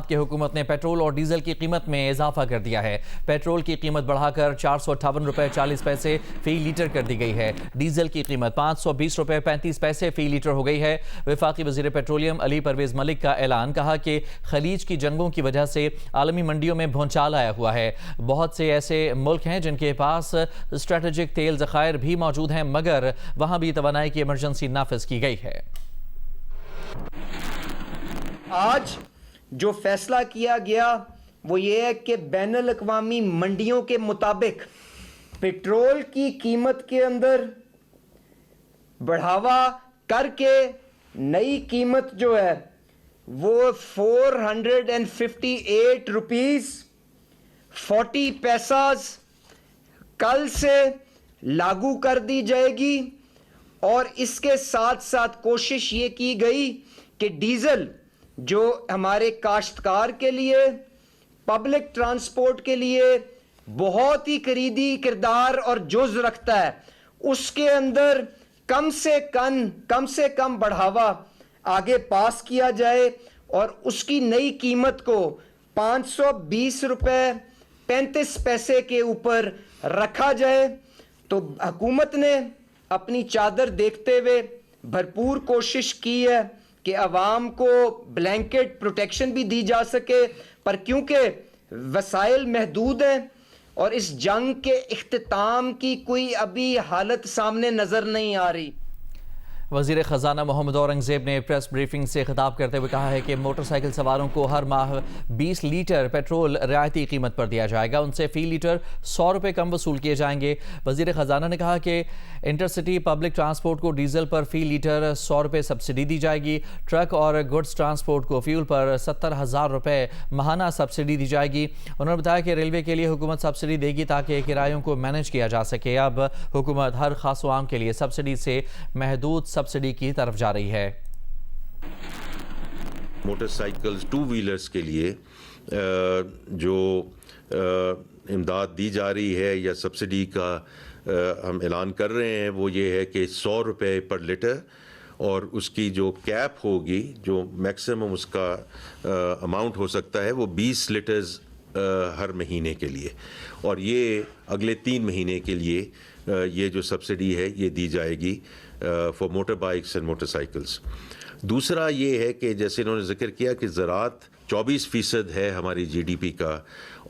کہ حکومت نے پیٹرول اور ڈیزل کی قیمت میں اضافہ کر دیا ہے۔ پیٹرول کی قیمت بڑھا کر 458.40 فی لیٹر کر دی گئی ہے۔ ڈیزل کی قیمت 520.35 فی لیٹر ہو گئی ہے۔ وفاقی وزیر پیٹرولیم علی پرویز ملک کا اعلان، کہا کہ خلیج کی جنگوں کی وجہ سے عالمی منڈیوں میں بھونچال آیا ہوا ہے۔ بہت سے ایسے ملک ہیں جن کے پاس اسٹریٹجک تیل ذخائر بھی موجود ہیں، مگر وہاں بھی توانائی کی ایمرجنسی نافذ کی گئی ہے۔ آج جو فیصلہ کیا گیا وہ یہ ہے کہ بین الاقوامی منڈیوں کے مطابق پیٹرول کی قیمت کے اندر بڑھاوا کر کے نئی قیمت جو ہے وہ 458 روپیز 40 پیسز کل سے لاگو کر دی جائے گی، اور اس کے ساتھ ساتھ کوشش یہ کی گئی کہ ڈیزل جو ہمارے کاشتکار کے لیے، پبلک ٹرانسپورٹ کے لیے بہت ہی کلیدی کردار اور جز رکھتا ہے، اس کے اندر کم سے کم بڑھاوا آگے پاس کیا جائے اور اس کی نئی قیمت کو 520 روپے 35 پیسے کے اوپر رکھا جائے۔ تو حکومت نے اپنی چادر دیکھتے ہوئے بھرپور کوشش کی ہے کہ عوام کو بلینکٹ پروٹیکشن بھی دی جا سکے، پر کیونکہ وسائل محدود ہیں اور اس جنگ کے اختتام کی کوئی ابھی حالت سامنے نظر نہیں آ رہی۔ وزیر خزانہ محمد اورنگزیب نے پریس بریفنگ سے خطاب کرتے ہوئے کہا ہے کہ موٹر سائیکل سواروں کو ہر ماہ 20 لیٹر پیٹرول رعایتی قیمت پر دیا جائے گا، ان سے فی لیٹر 100 روپے کم وصول کیے جائیں گے۔ وزیر خزانہ نے کہا کہ انٹرسٹی پبلک ٹرانسپورٹ کو ڈیزل پر فی لیٹر 100 روپے سبسڈی دی جائے گی، ٹرک اور گڈز ٹرانسپورٹ کو فیول پر 70,000 روپے ماہانہ سبسڈی دی جائے گی۔ انہوں نے بتایا کہ ریلوے کے لیے حکومت سبسڈی دے گی تاکہ کرایوں کو مینیج کیا جا سکے۔ اب حکومت ہر خاص و عام کے لیے سبسڈی سے محدود سبسڈی کی طرف جا رہی ہے۔ موٹر سائیکلز 2 ویلرز کے لیے جو امداد دی جا رہی ہے یا سبسڈی کا ہم اعلان کر رہے ہیں وہ یہ ہے کہ 100 روپے پر لیٹر، اور اس کی جو کیپ ہوگی، جو میکسیمم اس کا اماؤنٹ ہو سکتا ہے، وہ 20 لیٹرز ہر مہینے کے لیے، اور یہ اگلے 3 مہینے کے لیے یہ جو سبسڈی ہے یہ دی جائے گی for motor bikes and motor cycles. دوسرا یہ ہے کہ جیسے انہوں نے ذکر کیا کہ زراعت 24% ہے ہماری جی ڈی پی کا،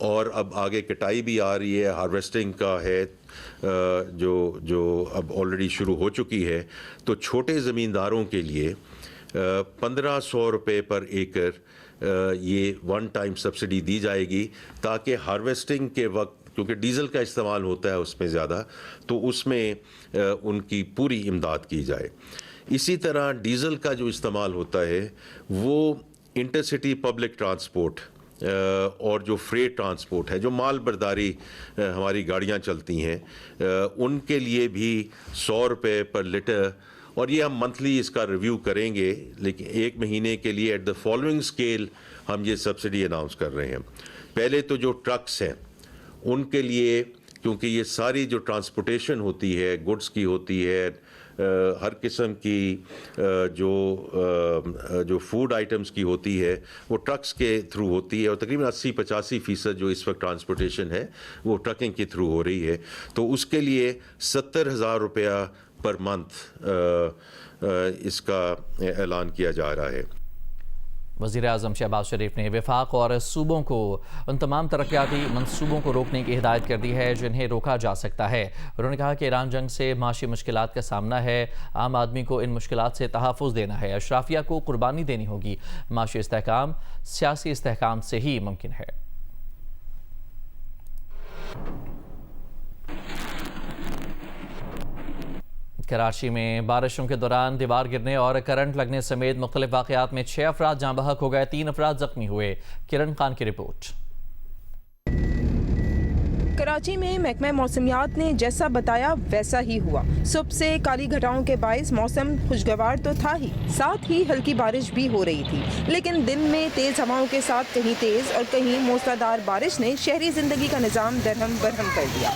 اور اب آگے کٹائی بھی آ رہی ہے، ہارویسٹنگ کا ہے جو اب آلریڈی شروع ہو چکی ہے، تو چھوٹے زمینداروں کے لیے 1500 روپے پر ایکڑ یہ ون ٹائم سبسڈی دی جائے گی، تاکہ ہارویسٹنگ کے وقت، کیونکہ ڈیزل کا استعمال ہوتا ہے اس میں زیادہ، تو اس میں ان کی پوری امداد کی جائے۔ اسی طرح ڈیزل کا جو استعمال ہوتا ہے وہ انٹرسٹی پبلک ٹرانسپورٹ اور جو فریٹ ٹرانسپورٹ ہے، جو مال برداری ہماری گاڑیاں چلتی ہیں، ان کے لیے بھی 100 روپے پر لیٹر، اور یہ ہم منتھلی اس کا ریویو کریں گے، لیکن 1 مہینے کے لیے ایٹ دا فالوئنگ اسکیل ہم یہ سبسڈی اناؤنس کر رہے ہیں۔ پہلے تو جو ٹرکس ہیں ان کے لیے، کیونکہ یہ ساری جو ٹرانسپورٹیشن ہوتی ہے، گڈس کی ہوتی ہے، ہر قسم کی جو فوڈ آئٹمس کی ہوتی ہے، وہ ٹرکس کے تھرو ہوتی ہے، اور تقریباً 80-85% جو اس وقت ٹرانسپورٹیشن ہے وہ ٹرکنگ کے تھرو ہو رہی ہے، تو اس کے لیے 70,000 روپیہ پر منتھ اس کا اعلان کیا جا رہا ہے۔ وزیر اعظم شہباز شریف نے وفاق اور صوبوں کو ان تمام ترقیاتی منصوبوں کو روکنے کی ہدایت کر دی ہے جنہیں روکا جا سکتا ہے۔ انہوں نے کہا کہ ایران جنگ سے معاشی مشکلات کا سامنا ہے، عام آدمی کو ان مشکلات سے تحفظ دینا ہے، اشرافیہ کو قربانی دینی ہوگی۔ معاشی استحکام سیاسی استحکام سے ہی ممکن ہے۔ کراچی میں بارشوں کے دوران دیوار گرنے اور کرنٹ لگنے سمیت مختلف واقعات میں 6 افراد جاں بحق ہو گئے، 3 افراد زخمی ہوئے۔ کرن خان کی رپورٹ۔ کراچی میں محکمہ موسمیات نے جیسا بتایا ویسا ہی ہوا۔ صبح سے کالی گھٹاؤں کے باعث موسم خوشگوار تو تھا ہی، ساتھ ہی ہلکی بارش بھی ہو رہی تھی، لیکن دن میں تیز ہواؤں کے ساتھ کہیں تیز اور کہیں موسلادھار بارش نے شہری زندگی کا نظام درہم برہم کر دیا۔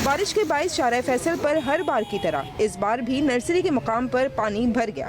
بارش کے باعث شارع فیصل پر ہر بار کی طرح اس بار بھی نرسری کے مقام پر پانی بھر گیا۔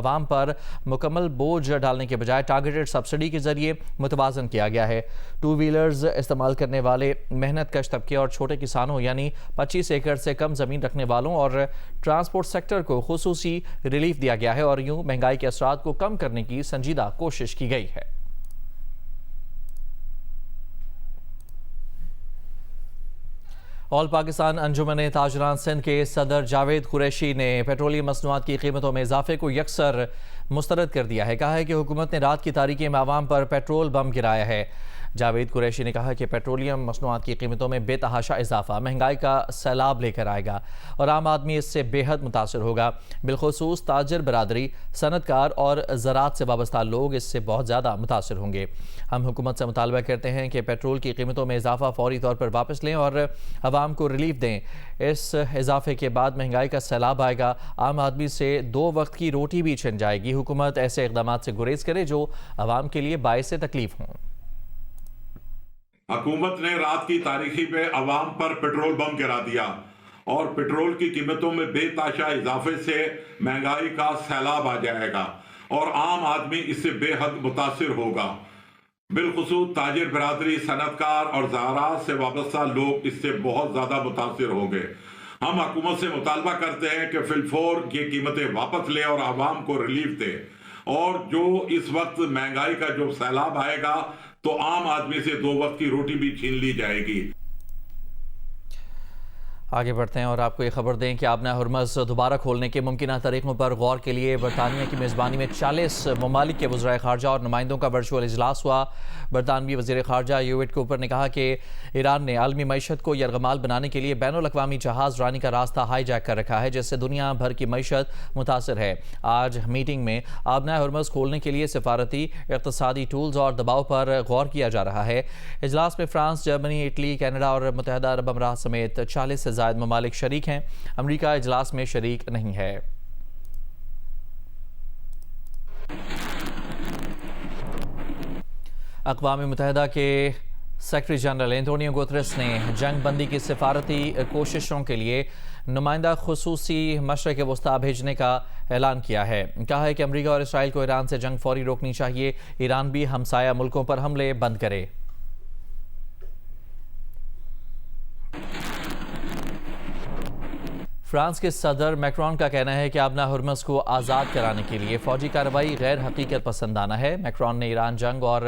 عوام پر مکمل بوجھ ڈالنے کے بجائے ٹارگیٹڈ سبسڈی کے ذریعے متوازن کیا گیا ہے۔ 2 ویلرز استعمال کرنے والے محنت کش طبقے اور چھوٹے کسانوں یعنی 25 ایکڑ سے کم زمین رکھنے والوں اور ٹرانسپورٹ سیکٹر کو خصوصی ریلیف دیا گیا ہے اور یوں مہنگائی کے اثرات کو کم کرنے کی سنجیدہ کوشش کی گئی ہے۔ آل پاکستان انجمن تاجران سندھ کے صدر جاوید قریشی نے پیٹرولیم مصنوعات کی قیمتوں میں اضافے کو یکسر مسترد کر دیا ہے۔ کہا ہے کہ حکومت نے رات کی تاریکی میں عوام پر پیٹرول بم گرایا ہے۔ جاوید قریشی نے کہا کہ پیٹرولیم مصنوعات کی قیمتوں میں بے تحاشا اضافہ مہنگائی کا سیلاب لے کر آئے گا اور عام آدمی اس سے بے حد متاثر ہوگا، بالخصوص تاجر برادری، صنعت کار اور زراعت سے وابستہ لوگ اس سے بہت زیادہ متاثر ہوں گے۔ ہم حکومت سے مطالبہ کرتے ہیں کہ پیٹرول کی قیمتوں میں اضافہ فوری طور پر واپس لیں اور عوام کو ریلیف دیں۔ اس اضافے کے بعد مہنگائی کا سیلاب آئے گا، عام آدمی سے 2 وقت کی روٹی بھی چھن جائے گی۔ حکومت ایسے اقدامات سے گریز کرے جو عوام کے لیے باعث تکلیف ہوں۔ حکومت نے رات کی تاریخی پہ عوام پر پیٹرول بم گرا دیا اور پیٹرول کی قیمتوں میں بے تحاشا اضافے سے مہنگائی کا سیلاب آ جائے گا اور عام آدمی اس سے بے حد متاثر ہوگا، بالخصوص تاجر برادری، صنعت کار اور زراعت سے وابستہ لوگ اس سے بہت زیادہ متاثر ہوں گے۔ ہم حکومت سے مطالبہ کرتے ہیں کہ فی الفور یہ قیمتیں واپس لے اور عوام کو ریلیف دے، اور جو اس وقت مہنگائی کا جو سیلاب آئے گا تو عام آدمی سے 2 وقت کی روٹی بھی چھین لی جائے گی۔ آگے بڑھتے ہیں اور آپ کو یہ خبر دیں کہ آبنہ ہرمز دوبارہ کھولنے کے ممکنہ طریقوں پر غور کے لیے برطانیہ کی میزبانی میں 40 ممالک کے وزرائے خارجہ اور نمائندوں کا ورچوئل اجلاس ہوا۔ برطانوی وزیر خارجہ یویٹ کوپر نے کہا کہ ایران نے عالمی معیشت کو یرغمال بنانے کے لیے بین الاقوامی جہاز رانی کا راستہ ہائی جیک کر رکھا ہے، جس سے دنیا بھر کی معیشت متاثر ہے۔ آج میٹنگ میں آبنہ ہرمز کھولنے کے لیے سفارتی، اقتصادی ٹولز اور دباؤ پر غور کیا جا رہا ہے۔ اجلاس میں فرانس، جرمنی، اٹلی، کینیڈا اور متحدہ عرب امارات سمیت 40 سے زائد ممالک شریک ہیں۔ امریکہ اجلاس میں شریک نہیں ہے۔ اقوام متحدہ کے سیکرٹری جنرل اینٹونیو گوتریس نے جنگ بندی کی سفارتی کوششوں کے لیے نمائندہ خصوصی مشرق وسطیٰ بھیجنے کا اعلان کیا ہے۔ کہا ہے کہ امریکہ اور اسرائیل کو ایران سے جنگ فوری روکنی چاہیے، ایران بھی ہمسایہ ملکوں پر حملے بند کرے۔ فرانس کے صدر میکرون کا کہنا ہے کہ آبنہ ہرمز کو آزاد کرانے کے لیے فوجی کارروائی غیر حقیقت پسندانہ ہے۔ میکرون نے ایران جنگ اور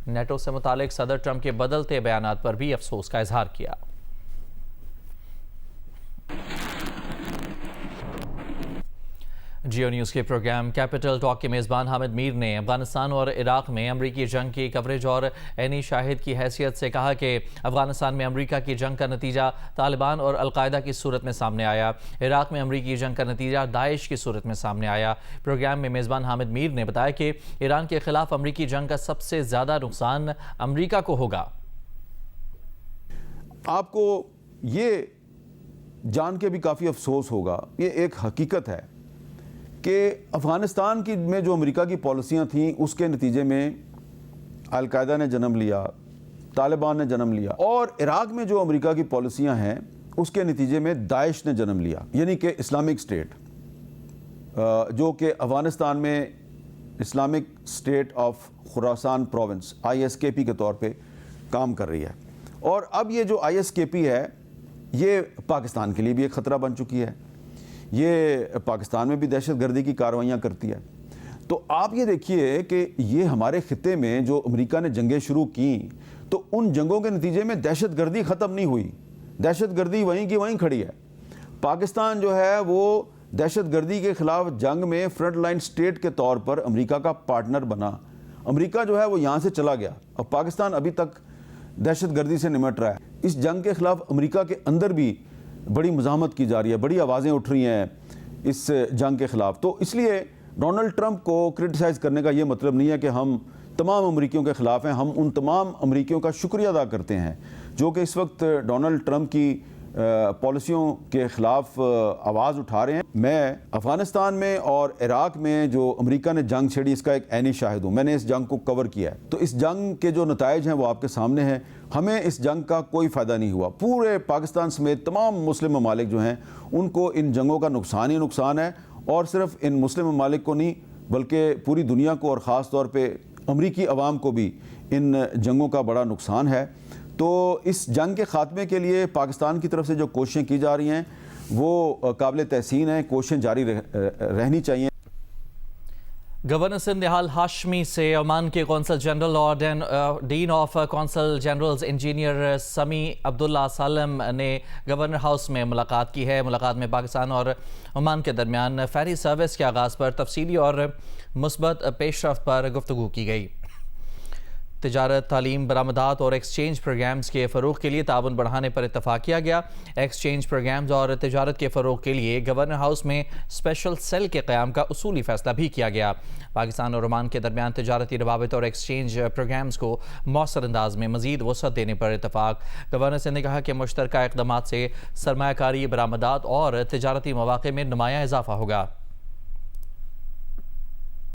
نیٹو سے متعلق صدر ٹرمپ کے بدلتے بیانات پر بھی افسوس کا اظہار کیا۔ جیو نیوز کے پروگرام کیپٹل ٹاک کے میزبان حامد میر نے افغانستان اور عراق میں امریکی جنگ کی کوریج اور عینی شاہد کی حیثیت سے کہا کہ افغانستان میں امریکہ کی جنگ کا نتیجہ طالبان اور القاعدہ کی صورت میں سامنے آیا، عراق میں امریکی جنگ کا نتیجہ داعش کی صورت میں سامنے آیا۔ پروگرام میں میزبان حامد میر نے بتایا کہ ایران کے خلاف امریکی جنگ کا سب سے زیادہ نقصان امریکہ کو ہوگا۔ آپ کو یہ جان کے بھی کافی افسوس ہوگا، یہ ایک حقیقت ہے کہ افغانستان کی میں جو امریکہ کی پالیسیاں تھیں اس کے نتیجے میں القاعدہ نے جنم لیا، طالبان نے جنم لیا، اور عراق میں جو امریکہ کی پالیسیاں ہیں اس کے نتیجے میں داعش نے جنم لیا، یعنی کہ اسلامک اسٹیٹ، جو کہ افغانستان میں Islamic state of Khorasan province ISKP کے طور پہ کام کر رہی ہے۔ اور اب یہ جو ISKP ہے یہ پاکستان کے لیے بھی ایک خطرہ بن چکی ہے، یہ پاکستان میں بھی دہشت گردی کی کارروائیاں کرتی ہے۔ تو آپ یہ دیکھیے کہ یہ ہمارے خطے میں جو امریکہ نے جنگیں شروع کیں تو ان جنگوں کے نتیجے میں دہشت گردی ختم نہیں ہوئی، دہشت گردی وہیں کی وہیں کھڑی ہے۔ پاکستان جو ہے وہ دہشت گردی کے خلاف جنگ میں فرنٹ لائن سٹیٹ کے طور پر امریکہ کا پارٹنر بنا، امریکہ جو ہے وہ یہاں سے چلا گیا اور پاکستان ابھی تک دہشت گردی سے نمٹ رہا ہے۔ اس جنگ کے خلاف امریکہ کے اندر بھی بڑی مزاحمت کی جا رہی ہے، بڑی آوازیں اٹھ رہی ہیں اس جنگ کے خلاف۔ تو اس لیے ڈونلڈ ٹرمپ کو کرٹیسائز کرنے کا یہ مطلب نہیں ہے کہ ہم تمام امریکیوں کے خلاف ہیں، ہم ان تمام امریکیوں کا شکریہ ادا کرتے ہیں جو کہ اس وقت ڈونلڈ ٹرمپ کی پالیسیوں کے خلاف آواز اٹھا رہے ہیں۔ میں افغانستان میں اور عراق میں جو امریکہ نے جنگ چھیڑی اس کا ایک عینی شاہد ہوں، میں نے اس جنگ کو کور کیا ہے۔ تو اس جنگ کے جو نتائج ہیں وہ آپ کے سامنے ہیں، ہمیں اس جنگ کا کوئی فائدہ نہیں ہوا، پورے پاکستان سمیت تمام مسلم ممالک جو ہیں ان کو ان جنگوں کا نقصان ہی نقصان ہے، اور صرف ان مسلم ممالک کو نہیں بلکہ پوری دنیا کو اور خاص طور پہ امریکی عوام کو بھی ان جنگوں کا بڑا نقصان ہے. تو اس جنگ کے خاتمے کے لیے پاکستان کی طرف سے جو کوششیں کی جا رہی ہیں وہ قابل تحسین ہیں, کوششیں جاری رہنی چاہیے. گورنر سندھ نہال ہاشمی سے عمان کے قونصل جنرل اور ڈین آف قونصل جنرلز انجینئر سمی عبداللہ سالم نے گورنر ہاؤس میں ملاقات کی ہے. ملاقات میں پاکستان اور عمان کے درمیان فیری سروس کے آغاز پر تفصیلی اور مثبت پیش رفت پر گفتگو کی گئی. تجارت, تعلیم, برآمدات اور ایکسچینج پروگرامز کے فروغ کے لیے تعاون بڑھانے پر اتفاق کیا گیا. ایکسچینج پروگرامز اور تجارت کے فروغ کے لیے گورنر ہاؤس میں اسپیشل سیل کے قیام کا اصولی فیصلہ بھی کیا گیا. پاکستان اور عمان کے درمیان تجارتی روابط اور ایکسچینج پروگرامز کو مؤثر انداز میں مزید وسعت دینے پر اتفاق. گورنر سندھ نے کہا کہ مشترکہ اقدامات سے سرمایہ کاری, برآمدات اور تجارتی مواقع میں نمایاں اضافہ ہوگا.